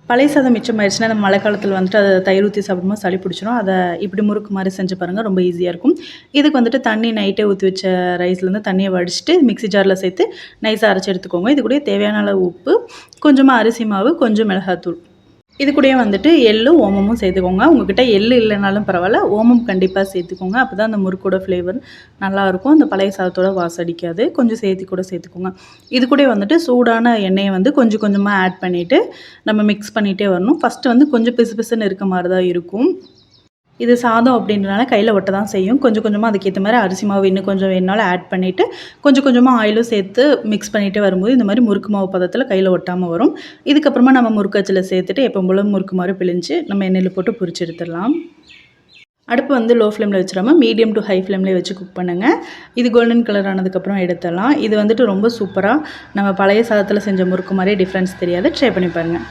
பழைய சாதம் மிச்சமாயிருச்சுன்னா நம்ம மழை காலத்தில் வந்துட்டு அதை தயிர் ஊற்றி சாப்பிடும்போது சளி பிடிச்சிரும். அதை இப்படி முறுக்கு மாதிரி செஞ்சு பாருங்கள், ரொம்ப ஈஸியாக இருக்கும். இதுக்கு வந்துட்டு தண்ணி நைட்டே ஊற்றி வச்ச ரைஸ்லேருந்து தண்ணியை வடிச்சிட்டு மிக்ஸி ஜாரில் சேர்த்து நைஸாக அரைச்சி எடுத்துக்கோங்க. இது கூட தேவையான அளவு உப்பு, கொஞ்சமாக அரிசி மாவு, கொஞ்சம் மிளகாத்தூள். இது கூடயே வந்துட்டு எள்ளும் ஓமமும் சேர்த்துக்கோங்க. உங்கள்கிட்ட எள்ளு இல்லைனாலும் பரவாயில்ல, ஓமம் கண்டிப்பாக சேர்த்துக்கோங்க. அப்போ தான் அந்த முறுக்கோட ஃப்ளேவர் நல்லாயிருக்கும். அந்த பழைய சாதத்தோட வாசம் அடிக்காது. கொஞ்சம் கூட சேர்த்துக்கோங்க. இது கூட வந்துட்டு சூடான எண்ணெயை வந்து கொஞ்சம் கொஞ்சமாக ஆட் பண்ணிவிட்டு நம்ம மிக்ஸ் பண்ணிகிட்டே வரணும். ஃபஸ்ட்டு வந்து கொஞ்சம் பிசு பிசுன்னு இருக்க மாதிரி தான் இருக்கும். இது சாதம் அப்படின்றனால கையில் ஒட்ட தான் செய்யும். கொஞ்சம் கொஞ்சமாக அதுக்கேற்ற மாதிரி அரிசி மாவு இன்னும் கொஞ்சம் வேணுனாலும் ஆட் பண்ணிவிட்டு கொஞ்சம் கொஞ்சமாக ஆயிலும் சேர்த்து மிக்ஸ் பண்ணிகிட்டே வரும்போது இந்த மாதிரி முறுக்கு மாவு பதத்தில் கையில் ஒட்டாமல் வரும். இதுக்கப்புறமா நம்ம முறுக்கு அச்சில் சேர்த்துட்டு எப்பவும் போல முறுக்கு மாதிரி பிழிஞ்சு நம்ம எண்ணெயில் போட்டு பொரிச்சு எடுத்துடலாம். அடுப்பு வந்து லோ ஃப்ளேமில் வச்சிடாமல் மீடியம் டு ஹை ஃப்ளேம்லேயே வச்சு குக் பண்ணுங்கள். இது கோல்டன் கலர் ஆனதுக்கப்புறம் எடுத்துடலாம். இது வந்துட்டு ரொம்ப சூப்பராக நம்ம பழைய சாதத்தில் செஞ்ச முறுக்கு மாதிரியே டிஃப்ரென்ஸ் தெரியாது. ட்ரை பண்ணி பாருங்கள்.